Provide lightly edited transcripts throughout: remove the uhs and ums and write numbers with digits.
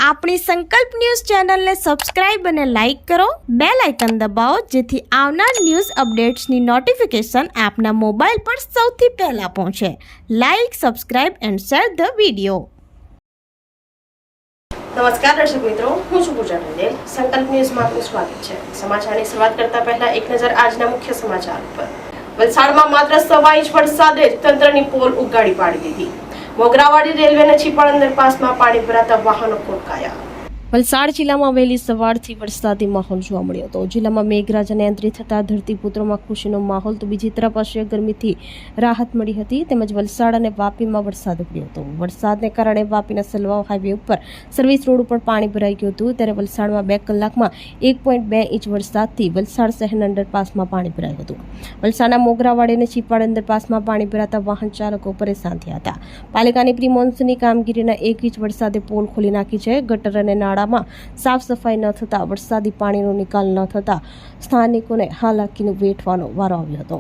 આપણી સંકલ્પ ન્યૂઝ ચેનલને સબસ્ક્રાઇબ અને લાઇક કરો, બેલ આઇકન દબાવો જેથી આવનાર ન્યૂઝ અપડેટ્સની નોટિફિકેશન આપના મોબાઈલ પર સૌથી પહેલા પહોંચે. Like, subscribe and share the video. નમસ્કાર દર્શક મિત્રો, હું છું પૂજા પટેલ. સંકલ્પ ન્યૂઝમાં આપનું સ્વાગત છે. સમાચારની શરૂઆત કરતા પહેલા એક નજર આજના મુખ્ય સમાચાર પર. વલસાડમાં માત્ર 1.5 ઇંચ વરસાદે તંત્રની પોલ ઉગાડી પાડી દીધી. મોગરાવાડી રેલવેના છીપાડ અંડરપાસમાં પાણી ભરાતા વાહનો ખોટકાયા. વલસાડ જિલ્લામાં વહેલી સવારથી વરસાદી માહોલ જોવા મળ્યો હતો. જિલ્લામાં મેઘરાજા નિયંત્રિત થતા ધરતીપુત્રોમાં ખુશીનો માહોલ તો બીજી તરફ અસહ્ય ગરમીથી રાહત મળી હતી. તેમજ વલસાડ અને વાપીમાં વરસાદ પડ્યો હતો. વરસાદને કારણે વાપીના સલવાવ હાઈવે ઉપર સર્વિસ રોડ ઉપર પાણી ભરાઈ ગયું હતું. ત્યારે વલસાડમાં 2 કલાકમાં 1.2 ઇંચ વરસાદથી વલસાડ શહેરના અંડરપાસમાં પાણી ભરાયું હતું. વલસાડના મોગરાવાડી અને છીપાડ અંડરપાસમાં પાણી ભરાતા વાહન ચાલકો પરેશાન થયા હતા. પાલિકાની પ્રી મોન્સૂનની કામગીરીના 1 ઇંચ વરસાદે પોલ ખોલી નાખી છે. ગટર અને નાળામાં સાફ સફાઈ ન થતા વરસાદી પાણીનો નિકાલ ન થતા સ્થાનિકોને હાલાકીનો વેઠવાનો વારો આવ્યો હતો.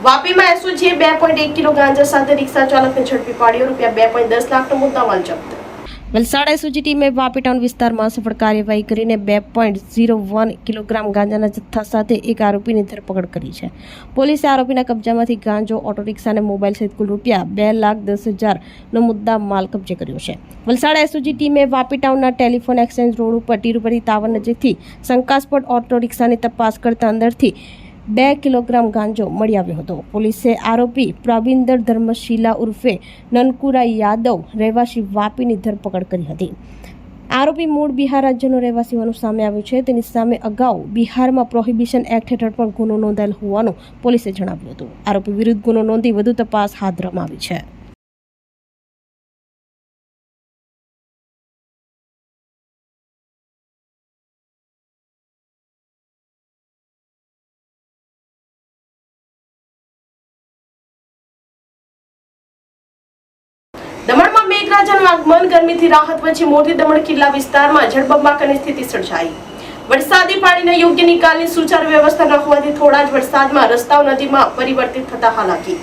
વાપીમાં એસઓજીએ 2.1 કિલો ગાંજા સાથે રિક્ષા ચાલકને ઝડપી પાડ્યો. ₹2.10 લાખનો મુદ્દામાલ જપ્ત. વલસાડ એસઓજી ટીમે વાપી ટાઉન વિસ્તારમાં સફળ કાર્યવાહી કરીને 2.01 કિલોગ્રામ ગાંજાના જથ્થા સાથે એક આરોપીની ધરપકડ કરી છે. પોલીસે આરોપીના કબજામાંથી ગાંજો, ઓટો રિક્ષા અને મોબાઈલ સહિત કુલ ₹2,10,000નો મુદ્દા માલ કબજે કર્યો છે. વલસાડ એસઓજી ટીમે વાપી ટાઉનના ટેલિફોન એક્સચેન્જ રોડ ઉપર તિરુપતિ ટાવર નજીકથી શંકાસ્પદ ઓટો રિક્ષાની તપાસ કરતા અંદરથી 2 કિલોગ્રામ ગાંજો મળી આવ્યો હતો. પોલીસે આરોપી પ્રવિન્દર ધર્મશીલા ઉર્ફે નનકુરા યાદવ રહેવાસી વાપીની ધરપકડ કરી હતી. આરોપી મૂળ બિહાર રાજ્યનો રહેવાસી હોવાનું સામે આવ્યું છે. તેની સામે અગાઉ બિહારમાં પ્રોહિબિશન એક્ટ હેઠળ પણ ગુનો નોંધાયેલ હોવાનું પોલીસે જણાવ્યું હતું. આરોપી વિરુદ્ધ ગુનો નોંધી વધુ તપાસ હાથ ધરવામાં આવી છે. દમણમાં મેઘરાજાનું આગમન. ગરમીથી રાહત વચ્ચે મોટી દમણ કિલ્લા વિસ્તારમાં જળબંબાકારની સ્થિતિ સર્જાઈ. વરસાદી પાણીના યોગ્ય નિકાલની સુચારુ વ્યવસ્થા ન હોવાથી થોડા જ વરસાદમાં રસ્તાઓ નદીમાં પરિવર્તિત થતા હાલાકી.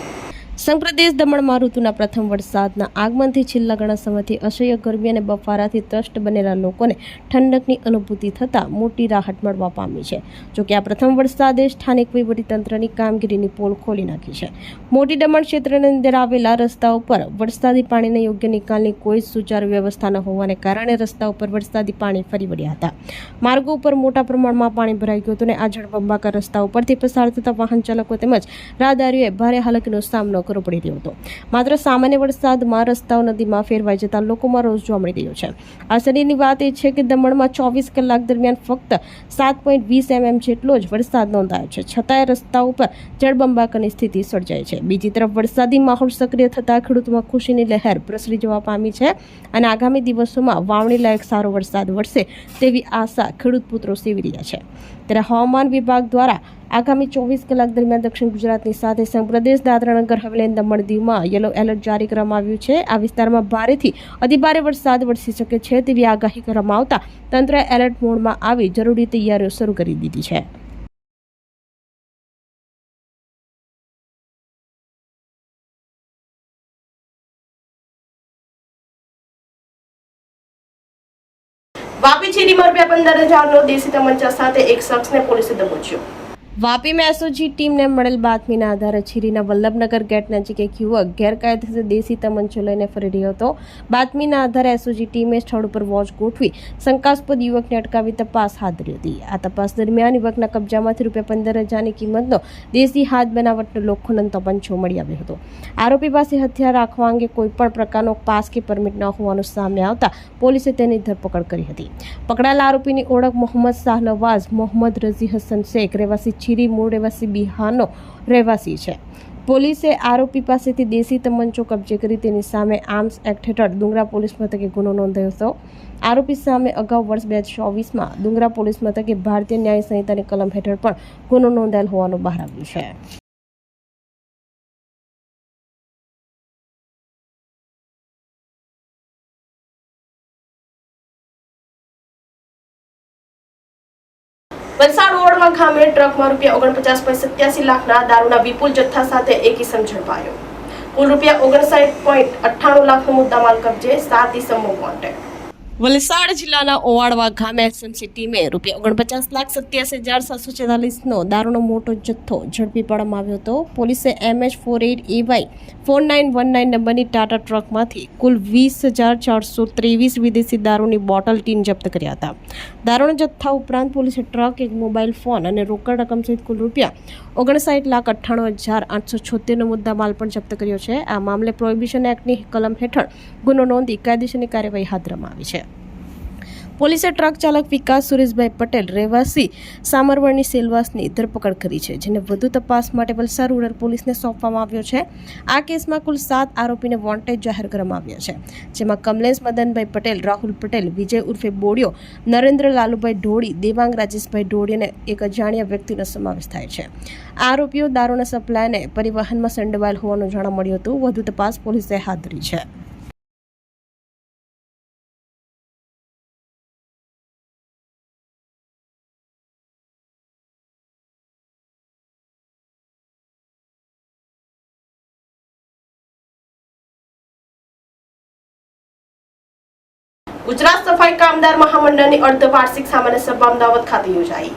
સંઘ પ્રદેશ દમણમાં ઋતુના પ્રથમ વરસાદના આગમનથી છેલ્લા ઘણા સમયથી અસહ્ય ગરમી અને બફારાથી ત્રસ્ત બનેલા લોકોને ઠંડકની અનુભૂતિ થતાં મોટી રાહત મળવા પામી છે. જોકે આ પ્રથમ વરસાદે સ્થાનિક વહીવટીતંત્રની કામગીરીની પોલ ખોલી નાખી છે. મોટી દમણ ક્ષેત્રની અંદર આવેલા રસ્તાઓ પર વરસાદી પાણીના યોગ્ય નિકાલની કોઈ સુચારુ વ્યવસ્થા ન હોવાને કારણે રસ્તા ઉપર વરસાદી પાણી ફરી વળ્યા હતા. માર્ગો ઉપર મોટા પ્રમાણમાં પાણી ભરાઈ ગયું હતું અને આ જળબંબાકાર રસ્તા ઉપરથી પસાર થતા વાહન ચાલકો તેમજ રાહદારીઓએ ભારે હાલાકીનો સામનો કરવો પડી રહ્યો હતો. માત્ર સામાન્ય વરસાદમાં રસ્તાઓ નદીમાં ફેરવાઈ જતા લોકોમાં રોષ જોવા મળી રહ્યો છે. આશ્ચર્યની વાત એ છે કે દમણમાં 24 કલાક દરમિયાન ફક્ત 7.20 mm જેટલો જ વરસાદ નોંધાયો છે. છતાંય રસ્તાઓ ઉપર જળબંબાકારની સ્થિતિ સર્જાઈ છે. બીજી તરફ વરસાદી માહોલ સક્રિય થતા ખેડૂતોમાં ખુશીની લહેર પ્રસરી જવા પામી છે અને આગામી દિવસોમાં વાવણી લાયક સારો વરસાદ વરસે તેવી આશા ખેડૂત પુત્રો સેવી રહ્યા છે. ત્યારે હવામાન વિભાગ દ્વારા આગામી 24 કલાક દરમિયાન દક્ષિણ ગુજરાતની સાથે સંઘ પ્રદેશ દાદરા નગર હવેલી અને દમણ દીવમાં યલો એલર્ટ જારી કરવામાં આવ્યું છે. આ વિસ્તારમાં ભારેથી અતિભારે વરસાદ વરસી શકે છે તેવી આગાહી કરવામાં આવતા તંત્રએ એલર્ટ મોડમાં આવી જરૂરી તૈયારીઓ શરૂ કરી દીધી છે. વાપી ચીરીમાં ₹15,000નો દેશી તમંચા સાથે એક શખ્સને પોલીસે દબોચ્યો. વાપીમાં એસઓજી ટીમને મળેલ બાતમીના આધારે છીરીના વલ્લભનગર ગેટ નજીક એક યુવક ગેરકાયદેસર દેશી તમંચો લઈને ફરી રહ્યો હતો. બાતમીના આધારે એસઓજી ટીમે સ્થળ ઉપર વોચ ગોઠવી શંકાસ્પદ યુવકને અટકાવી તપાસ હાથ ધરી હતી. આ તપાસ દરમિયાન યુવકના કબજામાંથી ₹15,000ની કિંમતનો દેશી હાથ બનાવટનો લોખંડનો તમંચો મળી આવ્યો હતો. આરોપી પાસે હથિયાર રાખવા અંગે કોઈપણ પ્રકારનો પાસ કે પરમિટ ન હોવાનું સામે આવતા પોલીસે તેની ધરપકડ કરી હતી. પકડાયેલા આરોપીની ઓળખ મોહમ્મદ શાહનવાઝ મોહમ્મદ રઝી હસન શેખ રહેવાસી છીરી મૂળ રહેવાસી બિહારનો રહેવાસી છે. પોલીસે આરોપી પાસેથી દેશી તમંચો કબજે કરી તેની સામે આર્મ્સ એક્ટ હેઠળ ડુંગરા પોલીસ મથકે ગુનો નોંધાયો હતો. આરોપી સામે અગાઉ વર્ષ 2024માં ડુંગરા પોલીસ મથકે ભારતીય ન્યાય સંહિતાની કલમ હેઠળ પણ ગુનો નોંધાયેલ હોવાનું બહાર આવ્યું છે. વલસાડ ઓવરવા ગામે ટ્રકમાં ₹49.87 લાખના દારૂના વિપુલ જથ્થા સાથે એક ઇસમ ઝડપાયો. કુલ ₹59.98 લાખનો મુદ્દામાલ કબજે, 7 ઇસમો વોન્ટેડ. વલસાડ જિલ્લાના ઓવાડવા ગામે એસએમસી ટીમે ₹49,87,744નો દારૂનો મોટો જથ્થો ઝડપી પાડવામાં આવ્યો હતો. પોલીસે MH48AY 4919 નંબરની ટાટા ટ્રકમાંથી કુલ 20,423 વિદેશી દારૂની બોટલ ટીન જપ્ત કર્યા હતા. દારૂના જથ્થા ઉપરાંત પોલીસે ટ્રક, એક મોબાઈલ ફોન અને રોકડ રકમ સહિત કુલ ₹59,98,876નો મુદ્દામાલ પણ જપ્ત કર્યો છે. આ મામલે પ્રોહિબિશન એક્ટની કલમ હેઠળ ગુનો નોંધી કાયદેસરની કાર્યવાહી હાથ ધરવામાં આવી છે. પોલીસે ટ્રક ચાલક વિકાસ સુરેશભાઈ પટેલ રહેવાસી સામરવણની સેલવાસની ધરપકડ કરી છે, જેને વધુ તપાસ માટે વલસાડ રૂરલ પોલીસને સોંપવામાં આવ્યો છે. આ કેસમાં કુલ 7 આરોપીને વોન્ટેડ જાહેર કરવામાં આવ્યા છે, જેમાં કમલેશ મદનભાઈ પટેલ, રાહુલ પટેલ, વિજય ઉર્ફે બોડિયો, નરેન્દ્ર લાલુભાઈ ઢોળી, દેવાંગ રાજેશભાઈ ઢોળી અને એક અજાણ્યા વ્યક્તિનો સમાવેશ થાય છે. આરોપીઓ દારૂના સપ્લાયને પરિવહનમાં સંડોવાયેલ હોવાનું જાણવા મળ્યું હતું. વધુ તપાસ પોલીસે હાથ ધરી છે. ગુજરાત સફાઈ કામદાર મહામંડળની અર્ધવાર્ષિક સામાન્ય સભા અમદાવાદ ખાતે યોજાઈ.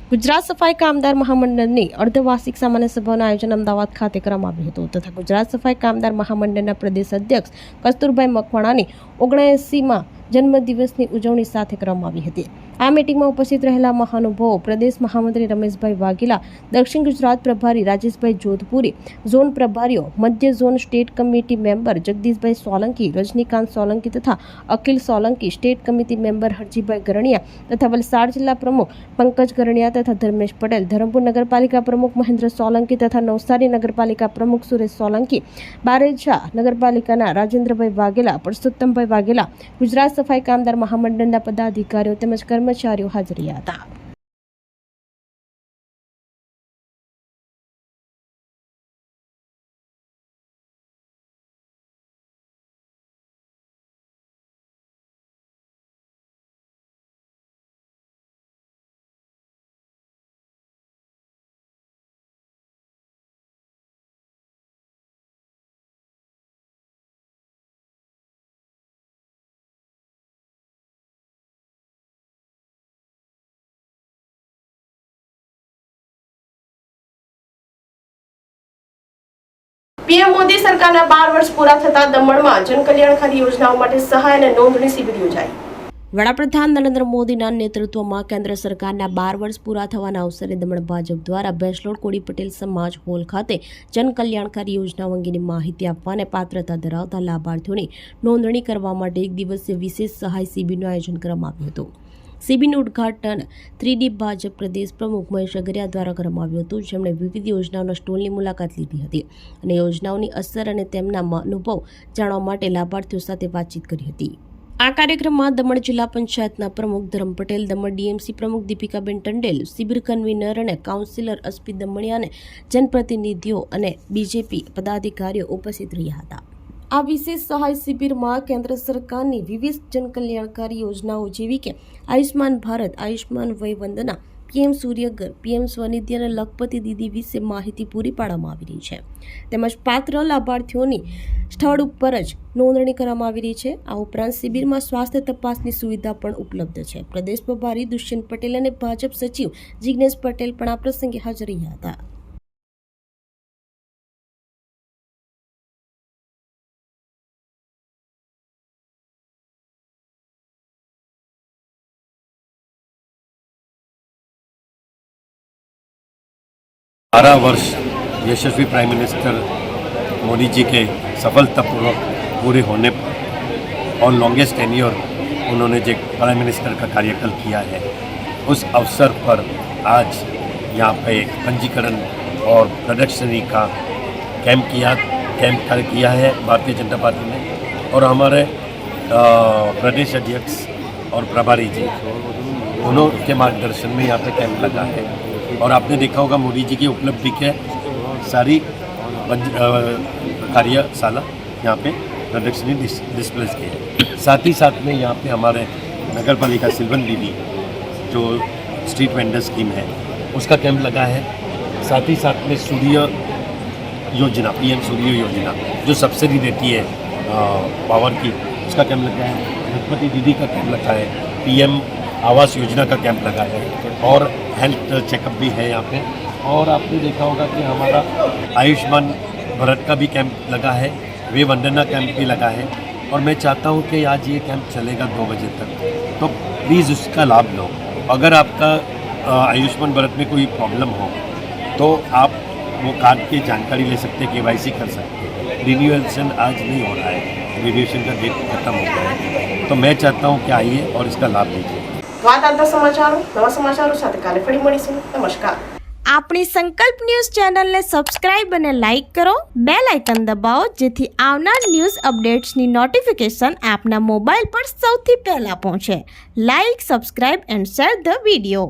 ગુજરાત સફાઈ કામદાર મહામંડળની અર્ધવાર્ષિક સામાન્ય સભાનું આયોજન અમદાવાદ ખાતે કરવામાં આવ્યું હતું તથા ગુજરાત સફાઈ કામદાર મહામંડળના પ્રદેશ અધ્યક્ષ કસ્તુરભાઈ મકવાણાની 79માં જન્મદિવસની ઉજવણી સાથે કરવામાં આવી હતી. આ મીટિંગમાં ઉપસ્થિત રહેલા મહાનુભાવો પ્રદેશ મહામંત્રી રમેશભાઈ વાઘેલા, દક્ષિણ ગુજરાત પ્રભારી રાજેશભાઈ જોધપુરી, ઝોન પ્રભારીઓ, મધ્ય zone state committee member Jagdishbhai Solanki, Rajnikant Solanki તથા Akhil Solanki, state committee member Harjibhai Garaniya તથા વલસાડ જિલ્લા પ્રમુખ પંકજ ગરણિયા તથા ધર્મેશ પટેલ, ધરમપુર નગરપાલિકા પ્રમુખ મહેન્દ્ર સોલંકી તથા નવસારી નગરપાલિકા પ્રમુખ સુરેશ સોલંકી, બારેજા નગરપાલિકાના રાજેન્દ્રભાઈ વાઘેલા, પરસોત્તમભાઈ વાઘેલા, ગુજરાત સફાઈ કામદાર મહામંડળના પદાધિકારીઓ તેમજ કર્મચારીઓ હાજર રહ્યા હતા. પીએમ મોદી સરકારના 12 વર્ષ પૂરા થતા દમણમાં જનકલ્યાણકારી યોજનાઓ માટે સહાય અને નોંધણી શિબિર યોજાઈ. વડાપ્રધાન નરેન્દ્ર મોદીના નેતૃત્વમાં કેન્દ્ર સરકારના 12 વર્ષ પૂરા થવાના અવસરે દમણ ભાજપ દ્વારા બેસલોડ કોળી પટેલ સમાજ હોલ ખાતે જનકલ્યાણકારી યોજનાઓ અંગેની માહિતી આપવા અને પાત્રતા ધરાવતા લાભાર્થીઓની નોંધણી કરવા માટે એક દિવસીય વિશેષ સહાય શિબિરનું આયોજન કરવામાં આવ્યું હતું. શિબિરનું ઉદ્ઘાટન 3D ભાજપ પ્રદેશ પ્રમુખ મહેશ અગરિયા દ્વારા કરવામાં આવ્યું હતું, જેમણે વિવિધ યોજનાઓના સ્ટોલની મુલાકાત લીધી હતી અને યોજનાઓની અસર અને તેમના અનુભવ જાણવા માટે લાભાર્થીઓ સાથે વાતચીત કરી હતી. આ કાર્યક્રમમાં દમણ જિલ્લા પંચાયતના પ્રમુખ ધરમ પટેલ, દમણ ડીએમસી પ્રમુખ દીપિકાબેન ટંડેલ, શિબિર કન્વીનર અને કાઉન્સિલર અસ્પિત દમણિયા અને જનપ્રતિનિધિઓ અને બીજેપી પદાધિકારીઓ ઉપસ્થિત રહ્યા હતા. આ વિશેષ સહાય શિબિરમાં કેન્દ્ર સરકારની વિવિધ જનકલ્યાણકારી યોજનાઓ જેવી કે આયુષ્માન ભારત, આયુષ્માન વય વંદના, પીએમ સૂર્યઘર, પીએમ સ્વનિધિ અને લખપતિ દીદી વિશે માહિતી પૂરી પાડવામાં આવી રહી છે. તેમજ પાત્ર લાભાર્થીઓની સ્થળ ઉપર જ નોંધણી કરવામાં આવી રહી છે. આ ઉપરાંત શિબિરમાં સ્વાસ્થ્ય તપાસની સુવિધા પણ ઉપલબ્ધ છે. પ્રદેશ પ્રભારી દુષ્યંત પટેલ અને ભાજપ સચિવ જિગ્નેશ પટેલ પણ આ પ્રસંગે હાજર રહ્યા હતા. बारह वर्ष यशस्वी प्राइम मिनिस्टर मोदी जी के सफलतापूर्वक पूरे होने पर और लॉन्गेस्ट टेन्योर उन्होंने जो प्राइम मिनिस्टर का कार्यकाल किया है, उस अवसर पर आज यहाँ पे पंजीकरण और प्रदर्शनी का कैंप किया है भारतीय जनता पार्टी ने, और हमारे प्रदेश अध्यक्ष और प्रभारी जी दोनों के मार्गदर्शन में यहाँ पे कैंप लगा है। और आपने देखा होगा मोदी जी की उपलब्धि के सारी कार्यशाला यहाँ पे प्रदर्शनी डिस्प्ले की है। साथ ही साथ में यहाँ पे हमारे नगर पालिका सिल्वन बीबी जो स्ट्रीट वेंडर स्कीम है उसका कैंप लगा है। साथ ही साथ में सूर्य योजना, PM सूर्य योजना जो सब्सिडी देती है पावर की, उसका कैंप लगा है। गणपति दीदी का कैंप लगा है। PM आवास योजना का कैंप लगा है, और हेल्थ चेकअप भी है यहाँ पे। और आपने देखा होगा कि हमारा आयुष्मान भारत का भी कैंप लगा है, वे वंदना कैंप भी लगा है। और मैं चाहता हूँ कि आज ये कैंप चलेगा 2 बजे तक, तो प्लीज़ उसका लाभ लो। अगर आपका आयुष्मान भारत में कोई प्रॉब्लम हो तो आप वो कार्ड की जानकारी ले सकते हैं, KYC कर सकते हैं। रिन्यूएशन आज नहीं हो रहा है, रिन्यूएशन का डेट खत्म हो गया है। तो मैं चाहता हूँ कि आइए और इसका लाभ लीजिए। તો આ તાજા સમાચારો નવા સમાચારો સાથે કાલે ફરી મળીશું। નમસ્કાર। આપણી સંકલ્પ ન્યૂઝ ચેનલને સબસ્ક્રાઇબ અને લાઇક કરો, બેલ આઇકન દબાવો જેથી આવનાર ન્યૂઝ અપડેટ્સની નોટિફિકેશન આપના મોબાઈલ પર સૌથી પહેલા પહોંચે। Like, subscribe and share the video.